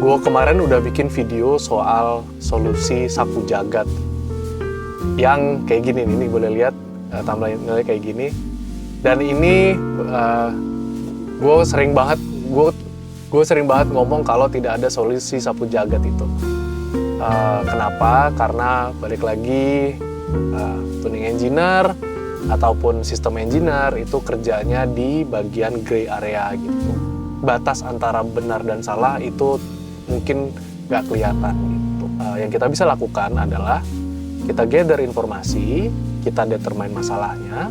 gue kemarin udah bikin video soal solusi sapu jagat yang kayak gini nih, boleh lihat thumbnailnya kayak gini. Dan ini gue sering banget ngomong kalau tidak ada solusi sapu jagat itu. Kenapa? Karena balik lagi tuning engineer ataupun sistem engineer itu kerjanya di bagian gray area gitu. Batas antara benar dan salah itu mungkin nggak kelihatan gitu. Yang kita bisa lakukan adalah kita gather informasi, kita determine masalahnya,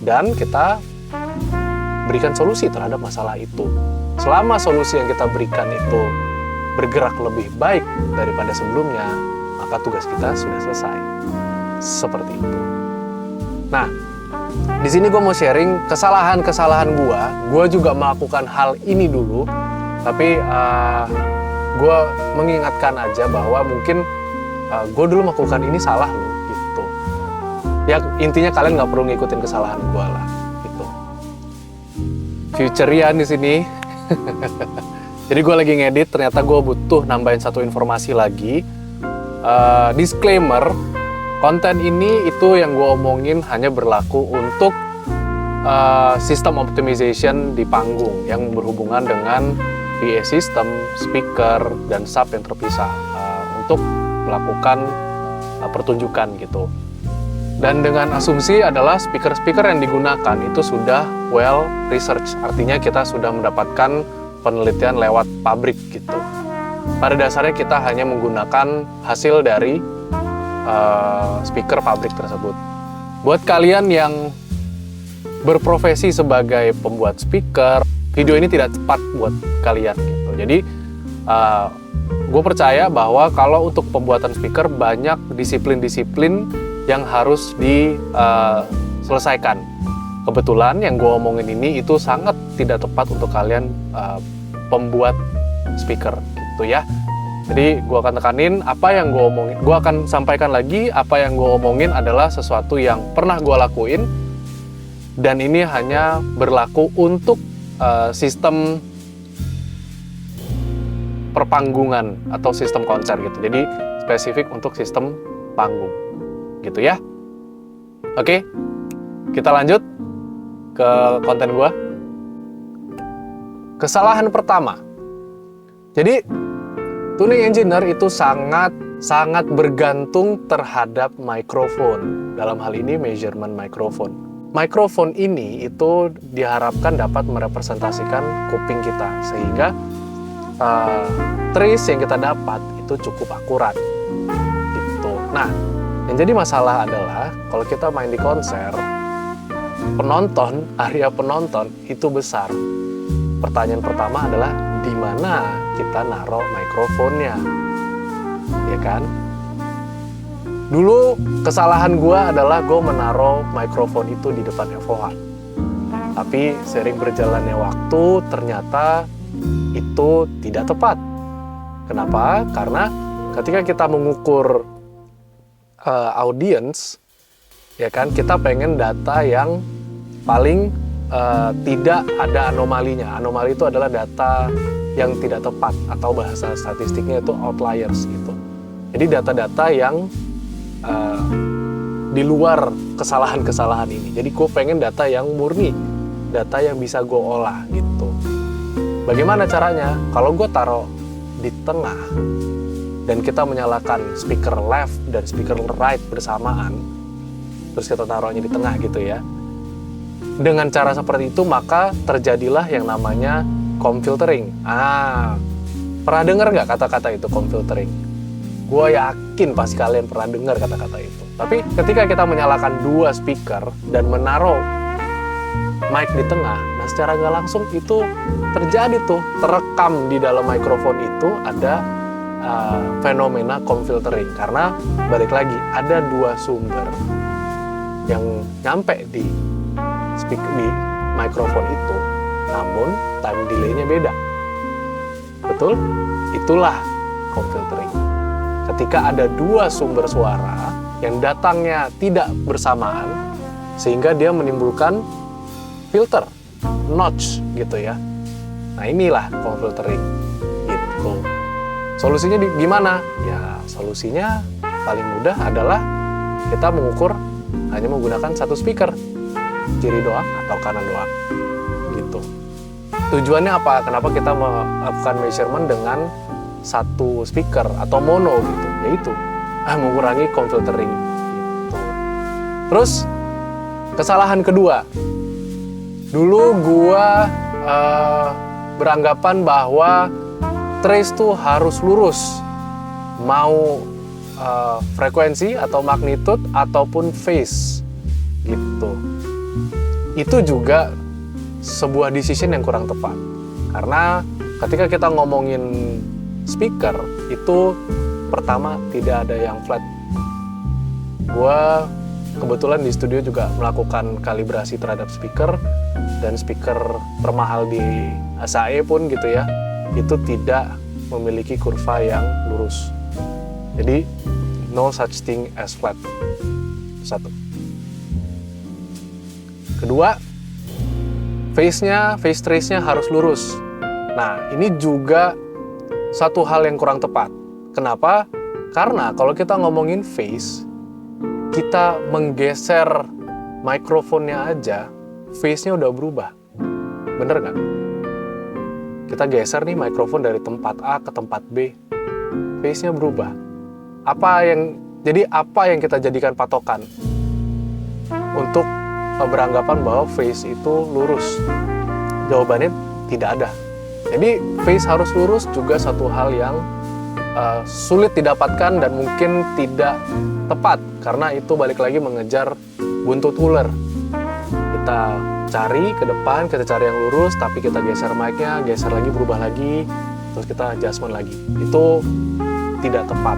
dan kita berikan solusi terhadap masalah itu. Selama solusi yang kita berikan itu bergerak lebih baik daripada sebelumnya, maka tugas kita sudah selesai. Seperti itu. Nah, di sini gue mau sharing kesalahan-kesalahan gue juga melakukan hal ini dulu, tapi gue mengingatkan aja bahwa mungkin gue dulu melakukan ini salah loh, gitu. Ya intinya kalian nggak perlu ngikutin kesalahan gue lah, gitu. Future-ian di sini. Jadi gue lagi ngedit, ternyata gue butuh nambahin satu informasi lagi. Disclaimer, konten ini itu yang gue omongin hanya berlaku untuk sistem optimization di panggung yang berhubungan dengan PA system, speaker, dan sub yang terpisah untuk melakukan pertunjukan gitu. Dan dengan asumsi adalah speaker-speaker yang digunakan itu sudah well research, artinya kita sudah mendapatkan penelitian lewat pabrik gitu. Pada dasarnya kita hanya menggunakan hasil dari speaker pabrik tersebut. Buat kalian yang berprofesi sebagai pembuat speaker, video ini tidak tepat buat kalian gitu. Jadi gue percaya bahwa kalau untuk pembuatan speaker banyak disiplin-disiplin yang harus diselesaikan. Kebetulan yang gue omongin ini itu sangat tidak tepat untuk kalian pembuat speaker gitu ya. Jadi gue akan tekanin apa yang gue omongin, gue akan sampaikan lagi apa yang gue omongin adalah sesuatu yang pernah gue lakuin, dan ini hanya berlaku untuk sistem perpanggungan atau sistem konser gitu. Jadi spesifik untuk sistem panggung gitu ya. Oke, kita lanjut ke konten gue. Kesalahan pertama. Jadi tuning engineer itu sangat bergantung terhadap mikrofon. Dalam hal ini measurement mikrofon. Mikrofon ini itu diharapkan dapat merepresentasikan kuping kita, sehingga trace yang kita dapat itu cukup akurat gitu. Nah, yang jadi masalah adalah kalau kita main di konser, area penonton itu besar. Pertanyaan pertama adalah di mana kita naruh mikrofonnya, ya kan? Dulu kesalahan gue adalah gue menaruh mikrofon itu di depan FOH. Tapi sering berjalannya waktu ternyata itu tidak tepat. Kenapa? Karena ketika kita mengukur audience, ya kan, kita pengen data yang paling tidak ada anomalinya. Anomali itu adalah data yang tidak tepat atau bahasa statistiknya itu outliers gitu. Jadi data-data yang di luar kesalahan-kesalahan ini. Jadi gue pengen data yang murni, data yang bisa gue olah gitu. Bagaimana caranya? Kalau gue taruh di tengah dan kita menyalakan speaker left dan speaker right bersamaan, terus kita taruhnya di tengah gitu ya. Dengan cara seperti itu maka terjadilah yang namanya comb filtering. Pernah dengar nggak kata-kata itu, comb filtering? Gue yakin pasti kalian pernah dengar kata-kata itu. Tapi ketika kita menyalakan dua speaker dan menaruh mic di tengah, nah secara nggak langsung itu terjadi tuh, terekam di dalam mikrofon itu ada fenomena comb filtering. Karena balik lagi ada dua sumber yang nyampe di mikrofon itu, namun time delay-nya beda. Betul? Itulah comb filtering. Ketika ada dua sumber suara yang datangnya tidak bersamaan, sehingga dia menimbulkan filter, notch gitu ya. Nah inilah comb filtering gitu. Solusinya gimana? Ya solusinya paling mudah adalah kita mengukur hanya menggunakan satu speaker, kiri doang atau kanan doang gitu. Tujuannya apa? Kenapa kita melakukan measurement dengan satu speaker atau mono gitu? Yaitu mengurangi comb-filtering gitu. Terus kesalahan kedua, dulu gua beranggapan bahwa trace tuh harus lurus, mau frekuensi atau magnitude ataupun phase gitu. Itu juga sebuah decision yang kurang tepat, karena ketika kita ngomongin speaker itu pertama tidak ada yang flat. Gua kebetulan di studio juga melakukan kalibrasi terhadap speaker, dan speaker termahal di SAE pun gitu ya, itu tidak memiliki kurva yang lurus. Jadi no such thing as flat. Satu. Kedua, phase trace-nya harus lurus. Nah, ini juga satu hal yang kurang tepat. Kenapa? Karena kalau kita ngomongin phase, kita menggeser mikrofonnya aja, phase-nya udah berubah. Bener nggak? Kita geser nih mikrofon dari tempat A ke tempat B, phase-nya berubah. Apa yang kita jadikan patokan untuk beranggapan bahwa phase itu lurus? Jawabannya tidak ada. Jadi phase harus lurus juga satu hal yang sulit didapatkan dan mungkin tidak tepat, karena itu balik lagi mengejar buntut ular. Kita cari ke depan, kita cari yang lurus, tapi kita geser mic-nya, geser lagi, berubah lagi, terus kita adjustment lagi. Itu tidak tepat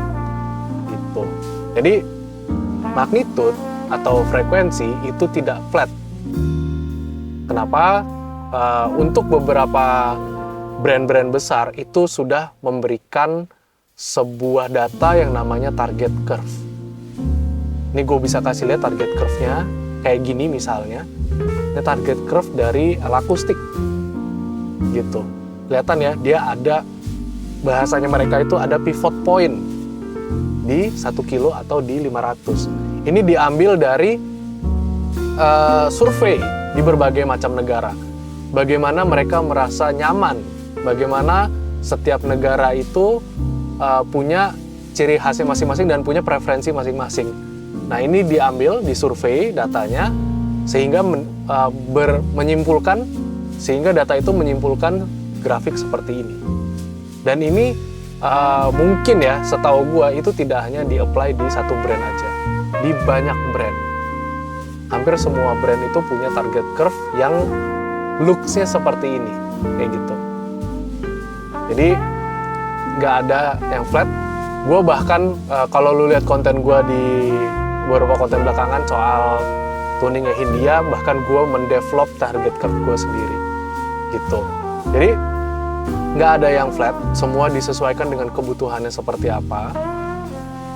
gitu. Jadi magnitude atau frekuensi itu tidak flat. Kenapa? Untuk beberapa brand-brand besar itu sudah memberikan sebuah data yang namanya target curve. Ini gue bisa kasih lihat target curve-nya kayak gini misalnya. Ini target curve dari akustik gitu. Kelihatan ya, dia ada, bahasanya mereka itu ada pivot point di 1 kilo atau di 500. Ini diambil dari survei di berbagai macam negara. Bagaimana mereka merasa nyaman, bagaimana setiap negara itu punya ciri khasnya masing-masing dan punya preferensi masing-masing. Nah, ini diambil di survei datanya sehingga menyimpulkan, sehingga data itu menyimpulkan grafik seperti ini. Dan ini mungkin ya, setahu gua itu tidak hanya di-apply di satu brand aja, di banyak brand. Hampir semua brand itu punya target curve yang looks-nya seperti ini, kayak gitu. Jadi nggak ada yang flat. Gue bahkan kalau lu lihat konten gue di beberapa konten belakangan soal tuningnya Hindia, bahkan gue mendevelop target curve gue sendiri gitu. Jadi nggak ada yang flat, semua disesuaikan dengan kebutuhannya seperti apa.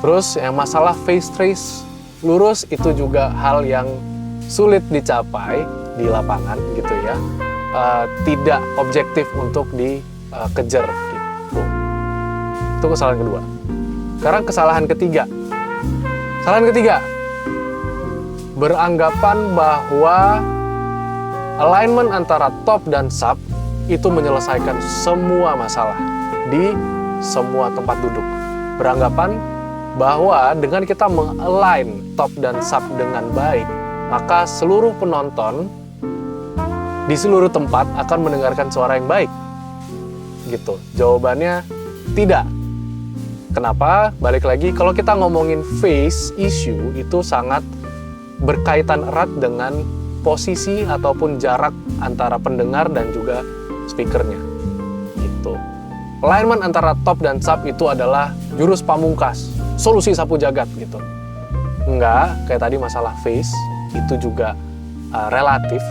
Terus yang masalah phase trace lurus itu juga hal yang sulit dicapai di lapangan gitu ya, tidak objektif untuk dikejar gitu. Itu kesalahan kedua. Sekarang kesalahan ketiga. Kesalahan ketiga, beranggapan bahwa alignment antara top dan sub itu menyelesaikan semua masalah di semua tempat duduk. Beranggapan bahwa dengan kita mengalign top dan sub dengan baik, maka seluruh penonton di seluruh tempat akan mendengarkan suara yang baik. Gitu. Jawabannya tidak. Kenapa? Balik lagi, kalau kita ngomongin phase issue itu sangat berkaitan erat dengan posisi ataupun jarak antara pendengar dan juga speakernya. Gitu. Alignment antara top dan sub itu adalah jurus pamungkas, solusi sapu jagat gitu. Enggak, kayak tadi masalah phase itu juga relatif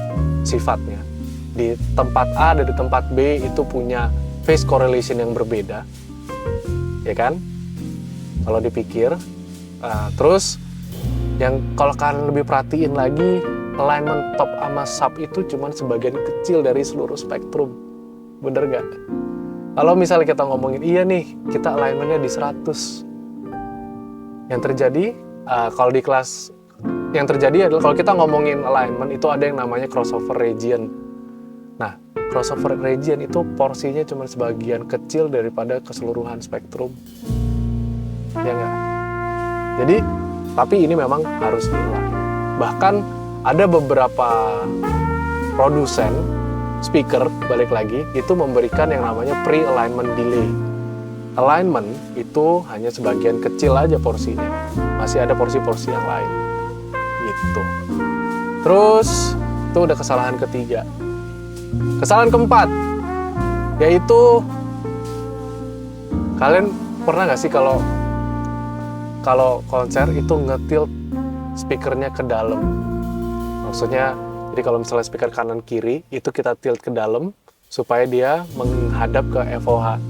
sifatnya. Di tempat A dan di tempat B itu punya phase correlation yang berbeda, ya kan? Kalau dipikir, terus yang kalau kalian lebih perhatiin lagi, alignment top sama sub itu cuma sebagian kecil dari seluruh spektrum, bener nggak? Kalau misalnya kita ngomongin, iya nih, kita alignmentnya di 100. Yang terjadi, kalau di kelas, yang terjadi adalah kalau kita ngomongin alignment, itu ada yang namanya crossover region. Nah, crossover region itu porsinya cuma sebagian kecil daripada keseluruhan spektrum. Ya nggak? Jadi, tapi ini memang harus dialign. Bahkan ada beberapa produsen speaker, balik lagi, itu memberikan yang namanya pre-alignment delay. Alignment itu hanya sebagian kecil aja porsinya. Masih ada porsi-porsi yang lain. Gitu. Terus, itu udah kesalahan ketiga. Kesalahan keempat, yaitu kalian pernah nggak sih kalau konser itu ngetilt speakernya ke dalam? Maksudnya, jadi kalau misalnya speaker kanan kiri itu kita tilt ke dalam supaya dia menghadap ke FOH.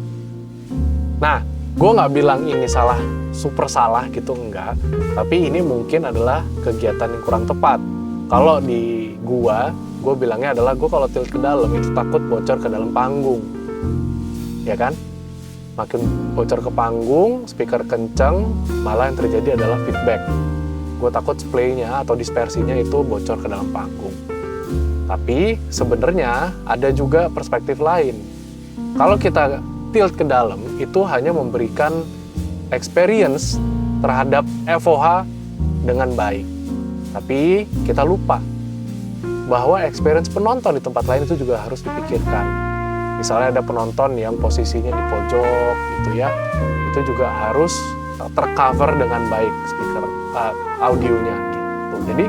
Nah, gue nggak bilang ini salah, super salah gitu, enggak. Tapi ini mungkin adalah kegiatan yang kurang tepat. Kalau di gue bilangnya adalah gue kalau tilt ke dalam itu takut bocor ke dalam panggung. Ya kan? Makin bocor ke panggung, speaker kencang, malah yang terjadi adalah feedback. Gue takut playnya atau dispersinya itu bocor ke dalam panggung. Tapi sebenarnya ada juga perspektif lain. Kalau kita tilt ke dalam, itu hanya memberikan experience terhadap FOH dengan baik. Tapi kita lupa bahwa experience penonton di tempat lain itu juga harus dipikirkan. Misalnya ada penonton yang posisinya di pojok gitu ya, itu juga harus tercover dengan baik speaker audionya gitu. Jadi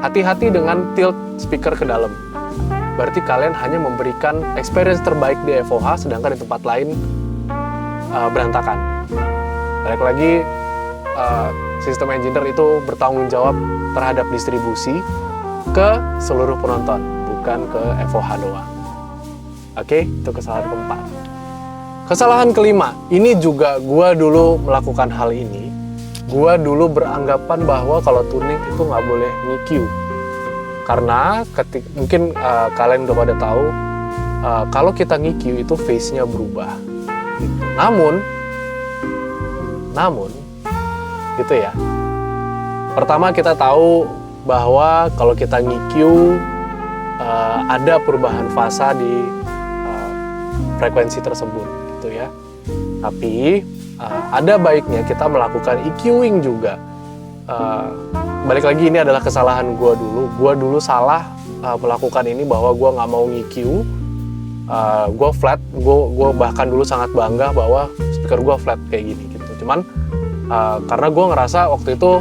hati-hati dengan tilt speaker ke dalam. Berarti kalian hanya memberikan experience terbaik di FOH, sedangkan di tempat lain berantakan. Balik lagi, sistem engineer itu bertanggung jawab terhadap distribusi ke seluruh penonton, bukan ke FOH doang. Oke, itu kesalahan keempat. Kesalahan kelima, ini juga gue dulu melakukan hal ini. Gue dulu beranggapan bahwa kalau tuning itu nggak boleh EQ. Karena mungkin kalian udah pada tahu, kalau kita EQ itu phase-nya berubah. Gitu. Namun, gitu ya. Pertama kita tahu bahwa kalau kita EQ, ada perubahan fasa di frekuensi tersebut, gitu ya. Tapi ada baiknya kita melakukan EQing juga. Balik lagi, ini adalah kesalahan gue dulu. Gue dulu salah melakukan ini, bahwa gue nggak mau EQ. Gue flat. Gue bahkan dulu sangat bangga bahwa speaker gue flat kayak gini gitu. Cuman karena gue ngerasa waktu itu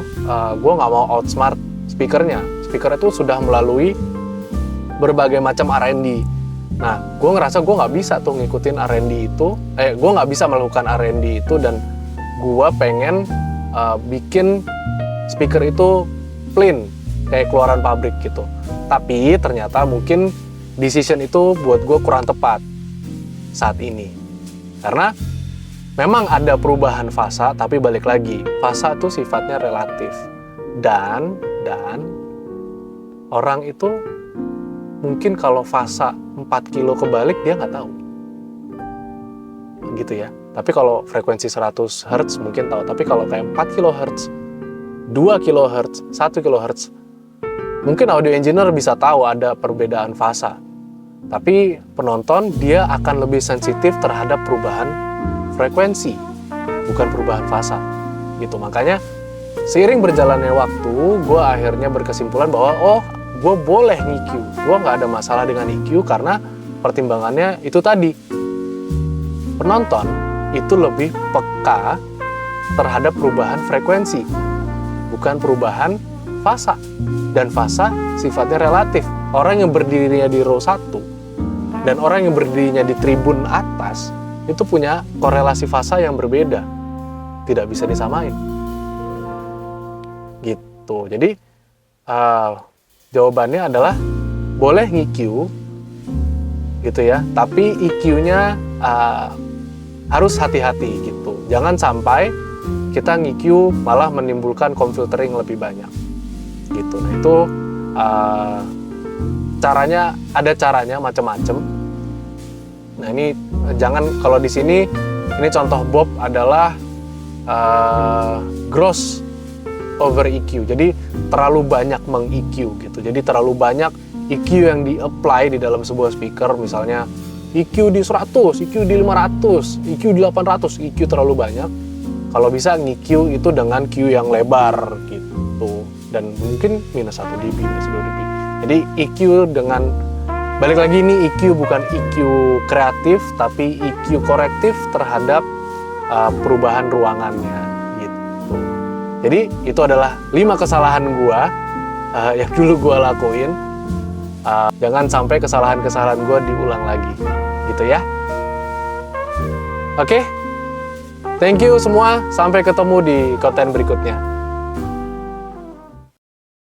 gue nggak mau outsmart speakernya. Speaker itu sudah melalui berbagai macam R&D. Nah, gue ngerasa gue nggak bisa tuh ngikutin R&D itu. Gue nggak bisa melakukan R&D itu, dan gue pengen bikin speaker itu clean kayak keluaran pabrik gitu. Tapi ternyata mungkin decision itu buat gue kurang tepat saat ini, karena memang ada perubahan fasa. Tapi balik lagi, fasa itu sifatnya relatif, dan orang itu mungkin kalau fasa 4 kilo kebalik dia nggak tahu gitu ya. Tapi kalau frekuensi 100 Hz mungkin tahu. Tapi kalau kayak 4 kHz, 2 kHz, 1 kHz, mungkin audio engineer bisa tahu ada perbedaan fasa. Tapi penonton dia akan lebih sensitif terhadap perubahan frekuensi, bukan perubahan fasa. Gitu. Makanya seiring berjalannya waktu, gue akhirnya berkesimpulan bahwa gue boleh EQ. Gue nggak ada masalah dengan EQ karena pertimbangannya itu tadi. Penonton itu lebih peka terhadap perubahan frekuensi, bukan perubahan fasa. Dan fasa sifatnya relatif. Orang yang berdirinya di row 1 dan orang yang berdirinya di tribun atas itu punya korelasi fasa yang berbeda. Tidak bisa disamain. Gitu. Jadi jawabannya adalah boleh EQ gitu ya, tapi EQ-nya harus hati-hati gitu. Jangan sampai kita EQ malah menimbulkan confiltering lebih banyak gitu. Nah itu ada caranya macam-macam. Nah ini jangan, kalau di sini ini contoh Bob adalah gross over EQ. Jadi terlalu banyak meng-EQ gitu. Jadi terlalu banyak EQ yang di-apply di dalam sebuah speaker, misalnya EQ di 100, EQ di 500, EQ di 800, EQ terlalu banyak. Kalau bisa nge-EQ itu dengan Q yang lebar gitu. Dan mungkin minus 1 dB, minus 2 dB. Jadi EQ dengan, balik lagi ini EQ bukan EQ kreatif, tapi EQ korektif terhadap perubahan ruangannya gitu. Jadi itu adalah 5 kesalahan gua yang dulu gua lakuin. Jangan sampai kesalahan-kesalahan gua diulang lagi gitu ya. Oke. Thank you semua, sampai ketemu di konten berikutnya.